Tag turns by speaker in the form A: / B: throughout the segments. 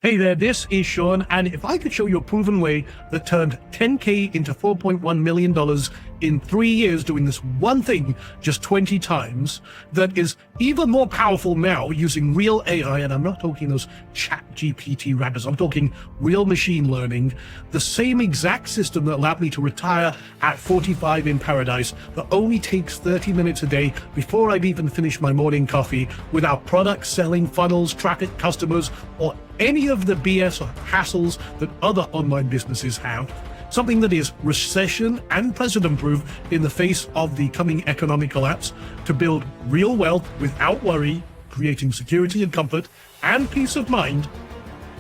A: Hey there, this is Sean, and if I could show you a proven way that turned 10K into $4.1 million in 3 years doing this one thing just 20 times, that is even more powerful now using real AI, and I'm not talking those chat GPT rappers, I'm talking real machine learning, the same exact system that allowed me to retire at 45 in paradise, that only takes 30 minutes a day before I've even finished my morning coffee, without products, selling, funnels, traffic, customers, or any of the BS or hassles that other online businesses have. Something that is recession and president-proof in the face of the coming economic collapse, to build real wealth without worry, creating security and comfort and peace of mind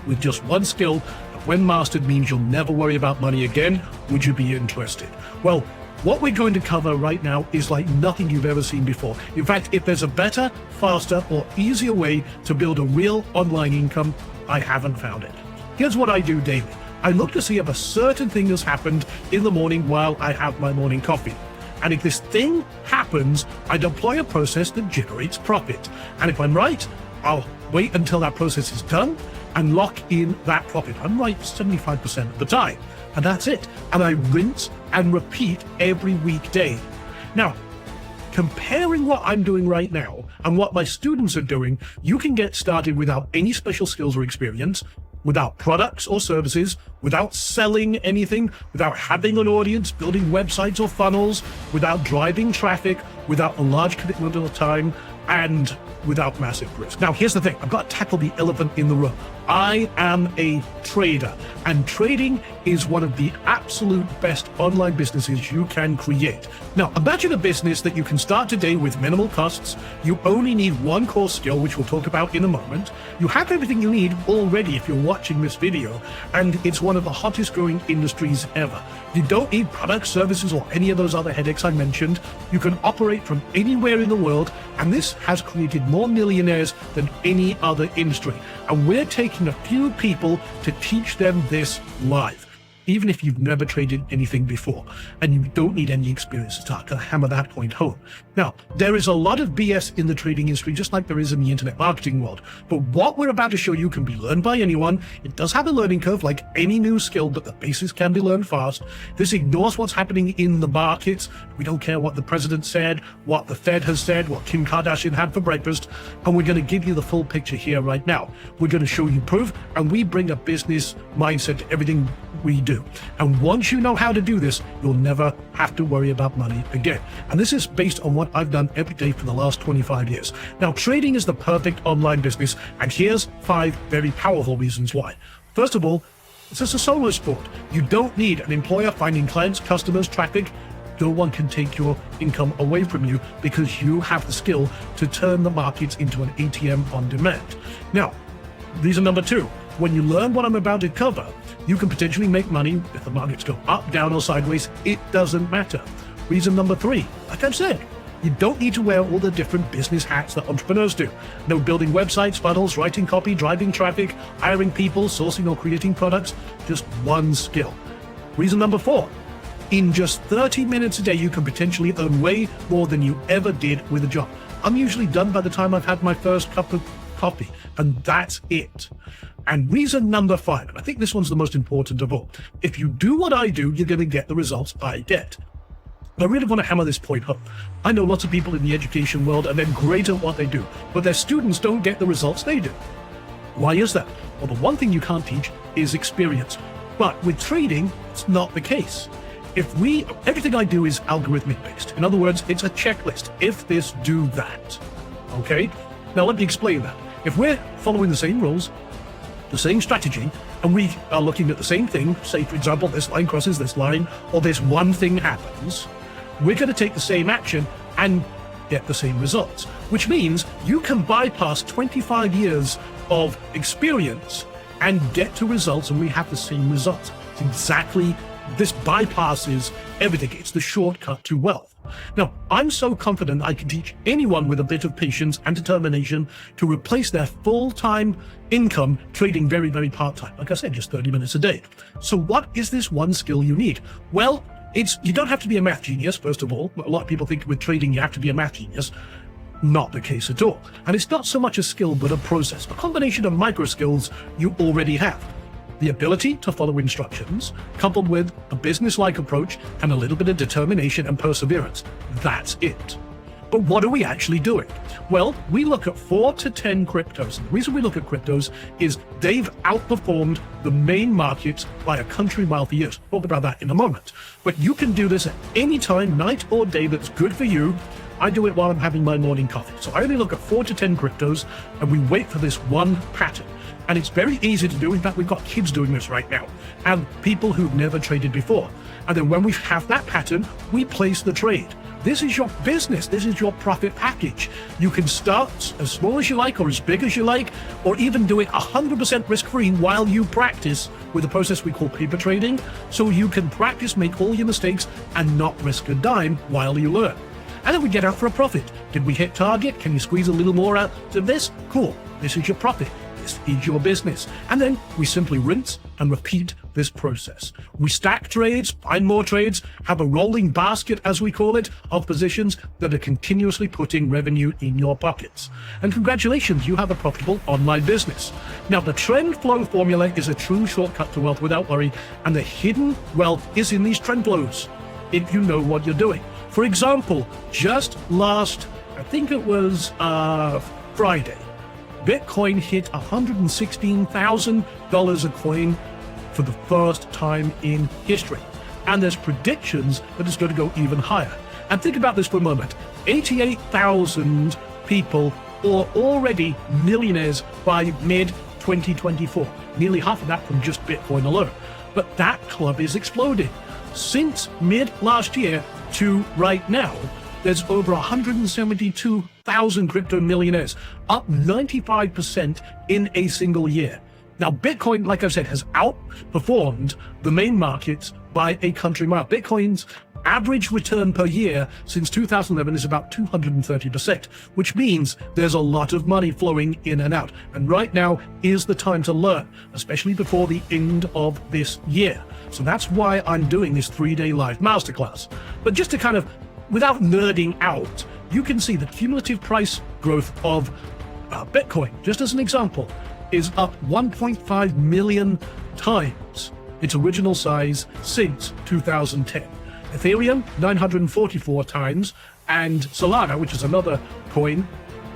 A: with just one skill that, when mastered, means you'll never worry about money again. Would you be interested? Well, what we're going to cover right now is like nothing you've ever seen before. In fact, if there's a better, faster, or easier way to build a real online income, I haven't found it. Here's what I do daily. I look to see if a certain thing has happened in the morning while I have my morning coffee. And if this thing happens, I deploy a process that generates profit. And if I'm right, I'll wait until that process is done and lock in that profit. I'm right 75% of the time. And that's it. And I rinse and repeat every weekday. Now, comparing what I'm doing right now and what my students are doing, you can get started without any special skills or experience, without products or services, without selling anything, without having an audience, building websites or funnels, without driving traffic, without a large commitment of time, and without massive risk. Now, here's the thing. I've got to tackle the elephant in the room. I am a trader, and trading is one of the absolute best online businesses you can create. Now, imagine a business that you can start today with minimal costs. You only need one core skill, which we'll talk about in a moment. You have everything you need already if you're watching this video, and it's one of the hottest growing industries ever. You don't need products, services, or any of those other headaches I mentioned. You can operate from anywhere in the world, and this has created more millionaires than any other industry. And we're taking a few people to teach them this live, even if you've never traded anything before, and you don't need any experience to start to hammer that point home. Now, there is a lot of BS in the trading industry, just like there is in the internet marketing world. But what we're about to show you can be learned by anyone. It does have a learning curve like any new skill, but the basics can be learned fast. This ignores what's happening in the markets. We don't care what the president said, what the Fed has said, what Kim Kardashian had for breakfast. And we're going to give you the full picture here right now. We're going to show you proof, and we bring a business mindset to everything we do. And once you know how to do this, you'll never have to worry about money again. And this is based on what I've done every day for the last 25 years. Now, trading is the perfect online business, and here's 5 very powerful reasons why. First of all, it's just a solo sport. You don't need an employer finding clients, customers, traffic. No one can take your income away from you because you have the skill to turn the markets into an ATM on demand. Now, reason number 2, when you learn what I'm about to cover, you can potentially make money if the markets go up, down, or sideways. It doesn't matter. Reason number 3, like I've said, you don't need to wear all the different business hats that entrepreneurs do. No building websites, funnels, writing copy, driving traffic, hiring people, sourcing or creating products, just one skill. Reason number 4, in just 30 minutes a day, you can potentially earn way more than you ever did with a job. I'm usually done by the time I've had my first cup of coffee, and that's it. And reason number 5, and I think this one's the most important of all. If you do what I do, you're going to get the results I get. I really want to hammer this point home. I know lots of people in the education world, and they're great at what they do, but their students don't get the results they do. Why is that? Well, the one thing you can't teach is experience. But with trading, it's not the case. Everything I do is algorithmic based. In other words, it's a checklist. If this, do that. Okay? Now let me explain that. If we're following the same rules, the same strategy, and we are looking at the same thing, say for example, this line crosses this line, or this one thing happens, we're going to take the same action and get the same results, which means you can bypass 25 years of experience and get to results, and we have the same results. It's exactly, this bypasses everything. It's the shortcut to wealth. Now, I'm so confident I can teach anyone with a bit of patience and determination to replace their full-time income trading very, very part-time. Like I said, just 30 minutes a day. So what is this one skill you need? Well, you don't have to be a math genius, first of all. A lot of people think with trading you have to be a math genius. Not the case at all. And it's not so much a skill, but a process, a combination of micro skills you already have. The ability to follow instructions, coupled with a business-like approach and a little bit of determination and perseverance. That's it. But what are we actually doing? Well, we look at 4 to 10 cryptos. And the reason we look at cryptos is they've outperformed the main markets by a country mile for years. We'll talk about that in a moment. But you can do this at any time, night or day, that's good for you. I do it while I'm having my morning coffee. So I only look at 4 to 10 cryptos, and we wait for this one pattern. And it's very easy to do. In fact, we've got kids doing this right now, and people who've never traded before. And then when we have that pattern, we place the trade. This is your business. This is your profit package. You can start as small as you like or as big as you like, or even do it 100% risk-free while you practice with a process we call paper trading, so you can practice, make all your mistakes, and not risk a dime while you learn. And then we get out for a profit. Did we hit target? Can you squeeze a little more out of this? Cool. This is your profit. This is your business. And then we simply rinse and repeat this process. We stack trades, find more trades, have a rolling basket, as we call it, of positions that are continuously putting revenue in your pockets. And congratulations, you have a profitable online business. Now, the trend flow formula is a true shortcut to wealth without worry, and the hidden wealth is in these trend flows, if you know what you're doing. For example, just last, I think it was Friday, Bitcoin hit $116,000 a coin for the first time in history. And there's predictions that it's going to go even higher. And think about this for a moment. 88,000 people are already millionaires by mid-2024. Nearly half of that from just Bitcoin alone. But that club is exploding. Since mid last year to right now, there's over 172,000 crypto millionaires, up 95% in a single year. Now, Bitcoin, like I said, has outperformed the main markets by a country mile. Bitcoin's average return per year since 2011 is about 230%, which means there's a lot of money flowing in and out. And right now is the time to learn, especially before the end of this year. So that's why I'm doing this 3-day live masterclass. But just to kind of, without nerding out, you can see the cumulative price growth of Bitcoin, just as an example, is up 1.5 million times its original size since 2010. Ethereum, 944 times, and Solana, which is another coin,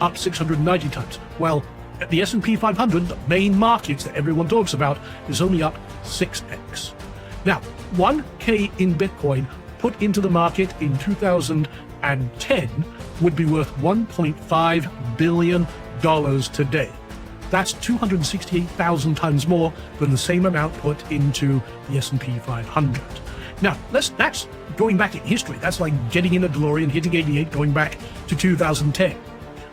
A: up 690 times. Well, the S&P 500, the main markets that everyone talks about, is only up 6x. Now, 1K in Bitcoin put into the market in 2010 would be worth $1.5 billion today. That's 268,000 times more than the same amount put into the S&P 500. Now, that's going back in history. That's like getting in a DeLorean, hitting 88, going back to 2010.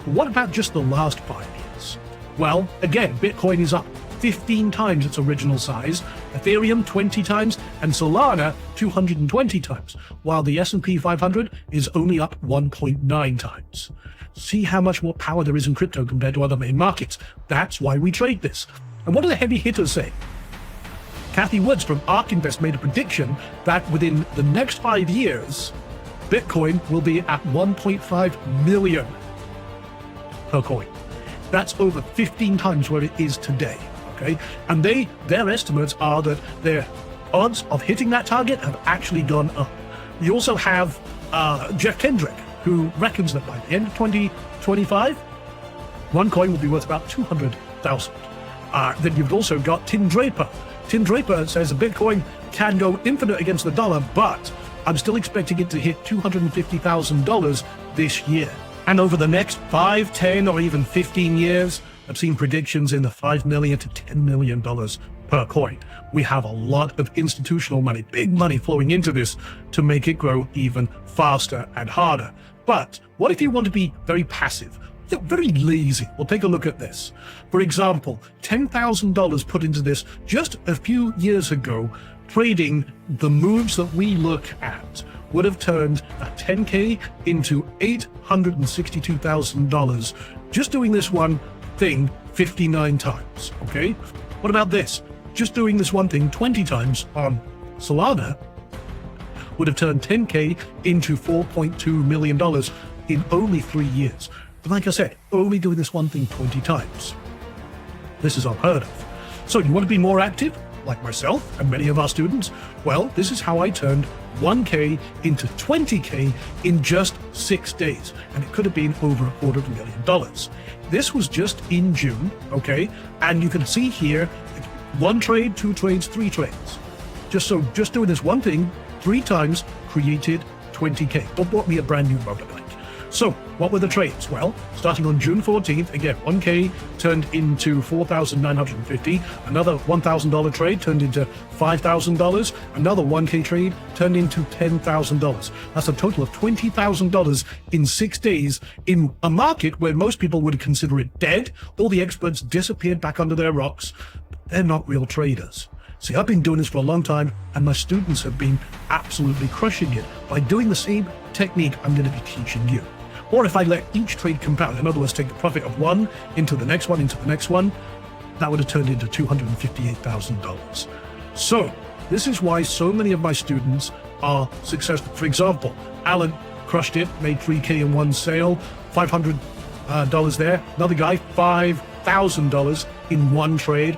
A: But what about just the last 5 years? Well, again, Bitcoin is up 15 times its original size, Ethereum 20 times, and Solana 220 times, while the S&P 500 is only up 1.9 times. See how much more power there is in crypto compared to other main markets. That's why we trade this. And what do the heavy hitters say? Kathy Woods from ARK Invest made a prediction that within the next 5 years, Bitcoin will be at 1.5 million per coin. That's over 15 times where it is today. Okay, and their estimates are that their odds of hitting that target have actually gone up. You also have Jeff Kendrick, who reckons that by the end of 2025, one coin will be worth about 200,000. Then you've also got Tim Draper. Tim Draper says a Bitcoin can go infinite against the dollar, but I'm still expecting it to hit $250,000 this year. And over the next 5, 10, or even 15 years, I've seen predictions in the $5 million to $10 million per coin. We have a lot of institutional money, big money flowing into this to make it grow even faster and harder. But what if you want to be very passive, very lazy? Well, take a look at this. For example, $10,000 put into this just a few years ago, trading the moves that we look at would have turned a 10K into $862,000 just doing this one thing 59 times, okay? What about this? Just doing this one thing 20 times on Solana would have turned 10K into $4.2 million in only 3 years. But like I said, only doing this one thing 20 times. This is unheard of. So you want to be more active, like myself and many of our students? Well, this is how I turned 1K into 20K in just 6 days. And it could have been over $250,000. This was just in June, okay? And you can see here, 1 trade, 2 trades, 3 trades. Just doing this one thing 3 times created 20K, but bought me a brand new motorbike. So what were the trades? Well, starting on June 14th, again, 1K turned into $4,950. Another $1,000 trade turned into $5,000. Another 1K trade turned into $10,000. That's a total of $20,000 in 6 days in a market where most people would consider it dead. All the experts disappeared back under their rocks. They're not real traders. See, I've been doing this for a long time, and my students have been absolutely crushing it by doing the same technique I'm going to be teaching you. Or if I let each trade compound, in other words, take the profit of one into the next one, into the next one, that would have turned into $258,000. So this is why so many of my students are successful. For example, Alan crushed it, made 3K in one sale, $500 there. Another guy, $5,000 in one trade.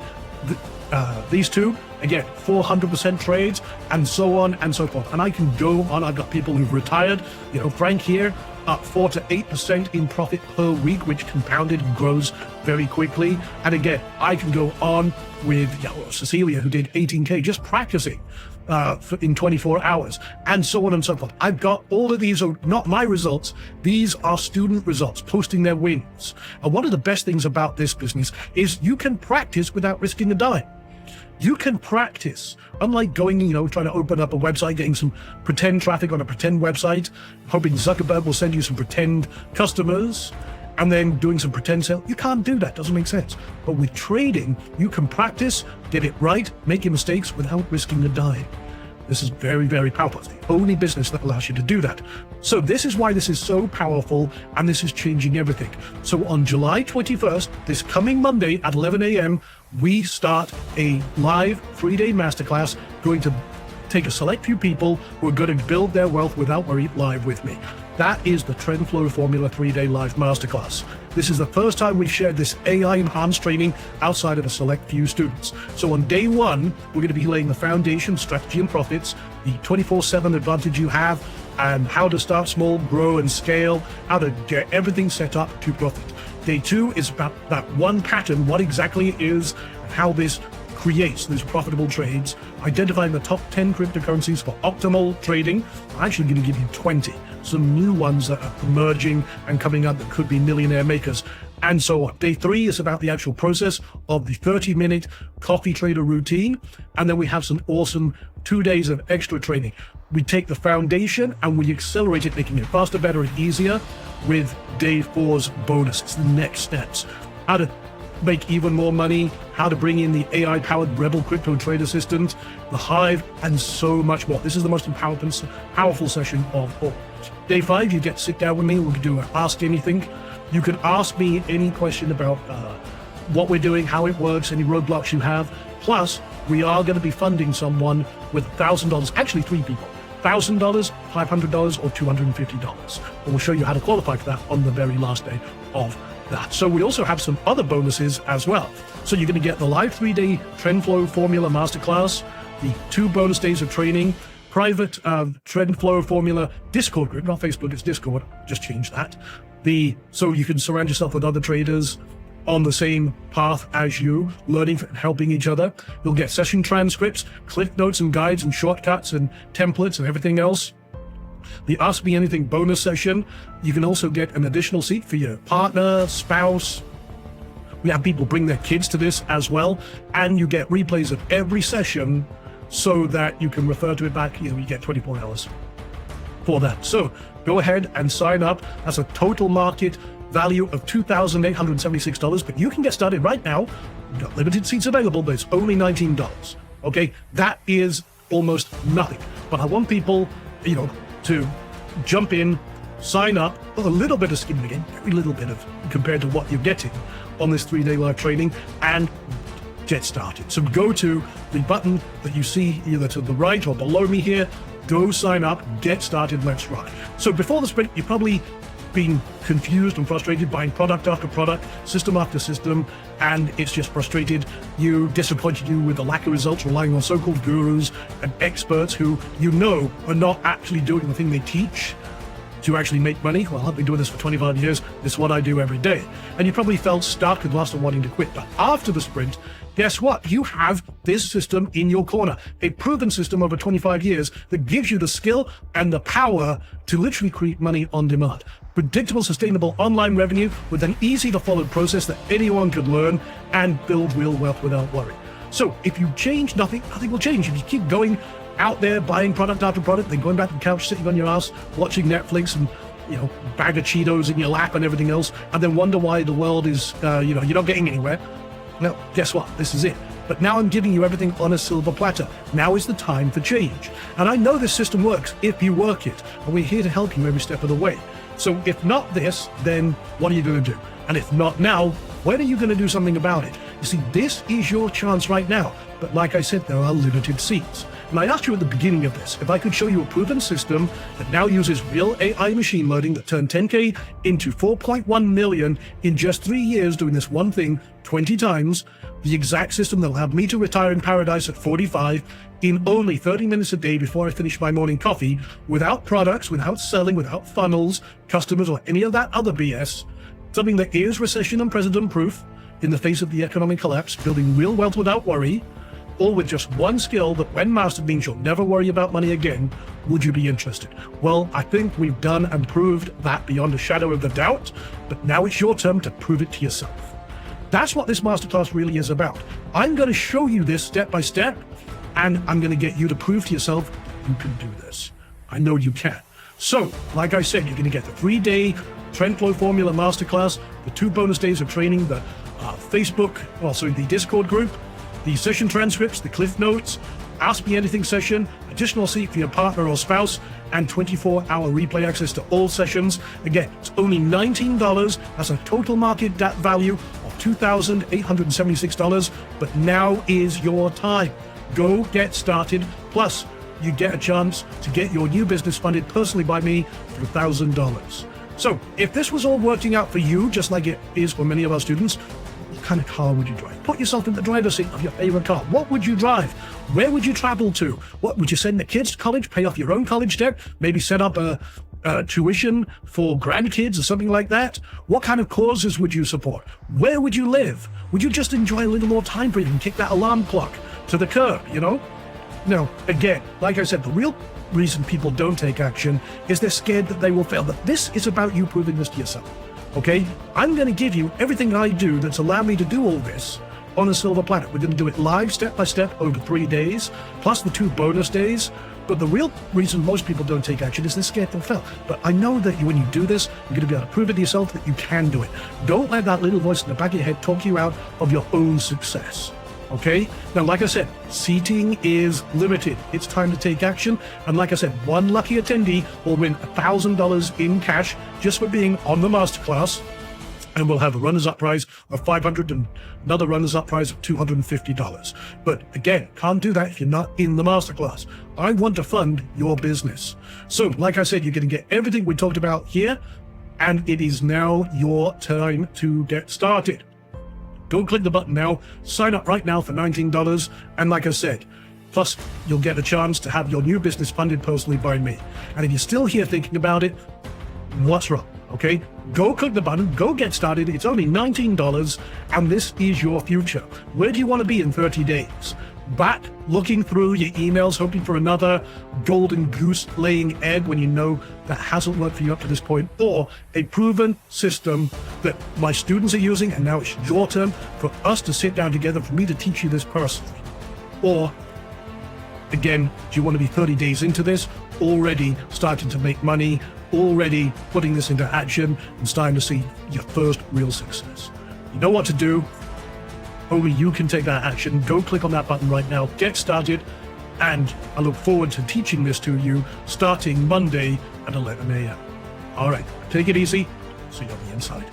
A: These two, again, 400% trades, and so on and so forth. And I can go on. I've got people who've retired. Frank here, up 4 to 8% in profit per week, which compounded and grows very quickly. And again, I can go on with Cecilia, who did 18K just practicing in 24 hours, and so on and so forth. I've got all of these are not my results. These are student results, posting their wins. And one of the best things about this business is you can practice without risking a dime. You can practice, unlike going, trying to open up a website, getting some pretend traffic on a pretend website, hoping Zuckerberg will send you some pretend customers, and then doing some pretend sale. You can't do that. Doesn't make sense. But with trading, you can practice, get it right, make your mistakes without risking a dime. This is very, very powerful. It's the only business that allows you to do that. So this is why this is so powerful, and this is changing everything. So on July 21st, this coming Monday at 11 a.m., we start a live 3-day masterclass going to take a select few people who are going to build their wealth without worry live with me. That is the Trend Flow Formula 3-day live masterclass. This is the first time we've shared this AI-enhanced training outside of a select few students. So on day 1, we're going to be laying the foundation, strategy and profits, the 24/7 advantage you have, and how to start small, grow and scale, how to get everything set up to profit. Day 2 is about that one pattern, what exactly it is, and how this creates those profitable trades, identifying the top 10 cryptocurrencies for optimal trading. I'm actually going to give you 20, some new ones that are emerging and coming up that could be millionaire makers, and so on. Day 3 is about the actual process of the 30-minute coffee trader routine, and then we have some awesome 2 days of extra training. We take the foundation and we accelerate it, making it faster, better, and easier with day 4's bonus. It's the next steps. How to make even more money, how to bring in the AI-powered Rebel Crypto Trade Assistant, the Hive, and so much more. This is the most powerful session of all. Day 5, you get to sit down with me. We can do an Ask Anything. You can ask me any question about what we're doing, how it works, any roadblocks you have. Plus, we are going to be funding someone with $1,000, actually 3 people. $1,000, $500, or $250. And we'll show you how to qualify for that on the very last day of that. So we also have some other bonuses as well. So you're going to get the live 3-day Trend Flow Formula Masterclass, the 2 bonus days of training, private Trend Flow Formula Discord group, not Facebook, it's Discord, just change that. So you can surround yourself with other traders on the same path as you, learning and helping each other. You'll get session transcripts, cliff notes and guides and shortcuts and templates and everything else. The Ask Me Anything bonus session, you can also get an additional seat for your partner, spouse. We have people bring their kids to this as well, and you get replays of every session so that you can refer to it back. You get 24 hours for that. So go ahead and sign up. That's a total market value of $2,876, but you can get started right now. We've got limited seats available, but it's only $19. Okay, that is almost nothing. But I want people, to jump in, sign up with a little bit of skin in the game, very little bit of compared to what you're getting on this 3-day live training, and get started. So go to the button that you see either to the right or below me here. Go sign up, get started, let's rock. So before the sprint, you probably been confused and frustrated buying product after product, system after system, and it's just frustrated you, disappointed you with the lack of results, relying on so-called gurus and experts who you know are not actually doing the thing they teach to actually make money. Well, I've been doing this for 25 years. This is what I do every day. And you probably felt stuck and lost and wanting to quit. But after the sprint, guess what? You have this system in your corner, a proven system over 25 years that gives you the skill and the power to literally create money on demand. Predictable, sustainable online revenue with an easy to follow process that anyone could learn and build real wealth without worry. So if you change, nothing will change. If you keep going out there buying product after product, then going back to the couch, sitting on your ass, watching Netflix and, bag of Cheetos in your lap and everything else, and then wonder why the world is, you're not getting anywhere. Well, guess what? This is it. But now I'm giving you everything on a silver platter. Now is the time for change. And I know this system works if you work it. And we're here to help you every step of the way. So if not this, then what are you going to do? And if not now, when are you going to do something about it? You see, this is your chance right now. But like I said, there are limited seats. And I asked you at the beginning of this, if I could show you a proven system that now uses real AI machine learning that turned 10K into 4.1 million in just 3 years doing this one thing 20 times, the exact system that will have me to retire in paradise at 45 in only 30 minutes a day before I finish my morning coffee, without products, without selling, without funnels, customers, or any of that other BS, something that is recession and president proof in the face of the economic collapse, building real wealth without worry, all with just one skill that when mastered means you'll never worry about money again. Would you be interested? Well, I think we've done and proved that beyond a shadow of a doubt, but now it's your turn to prove it to yourself. That's what this masterclass really is about. I'm going to show you this step by step, and I'm going to get you to prove to yourself you can do this. I know you can. So, like I said, you're going to get the 3-day trend flow formula masterclass, the 2 bonus days of training, the the Discord group, the session transcripts, the cliff notes, Ask Me Anything session, additional seat for your partner or spouse, and 24-hour replay access to all sessions. Again, it's only $19. That's a total market value of $2,876, but now is your time. Go get started. Plus, you get a chance to get your new business funded personally by me for $1,000. So, if this was all working out for you, just like it is for many of our students, what kind of car would you drive? Put yourself in the driver's seat of your favorite car. What would you drive? Where would you travel to? What would you send the kids to college? Pay off your own college debt? Maybe set up a tuition for grandkids or something like that? What kind of causes would you support? Where would you live? Would you just enjoy a little more time breathing and kick that alarm clock to the curb, No, again, like I said, the real reason people don't take action is they're scared that they will fail. But this is about you proving this to yourself. Okay, I'm going to give you everything I do that's allowed me to do all this on a silver platter. We're going to do it live, step by step, over 3 days, plus the 2 bonus days. But the real reason most people don't take action is they're scared they'll fail. But I know that when you do this, you're going to be able to prove it to yourself that you can do it. Don't let that little voice in the back of your head talk you out of your own success. Okay? Now, like I said, seating is limited. It's time to take action. And like I said, one lucky attendee will win $1,000 in cash just for being on the masterclass. And we'll have a runners-up prize of $500 and another runners-up prize of $250. But again, can't do that if you're not in the masterclass. I want to fund your business. So, like I said, you're going to get everything we talked about here. And it is now your time to get started. Go click the button now, sign up right now for $19, and like I said, plus you'll get a chance to have your new business funded personally by me. And if you're still here thinking about it, what's wrong? Okay, go click the button, go get started. It's only $19, and this is your future. Where do you want to be in 30 days? Back looking through your emails, hoping for another golden goose laying egg when you know that hasn't worked for you up to this point, or a proven system that my students are using, and now it's your turn for us to sit down together, for me to teach you this personally. Or, again, do you want to be 30 days into this, already starting to make money, already putting this into action, and starting to see your first real success? You know what to do. Only you can take that action. Go click on that button right now, get started, and I look forward to teaching this to you starting Monday at 11 a.m. All right, take it easy. See you on the inside.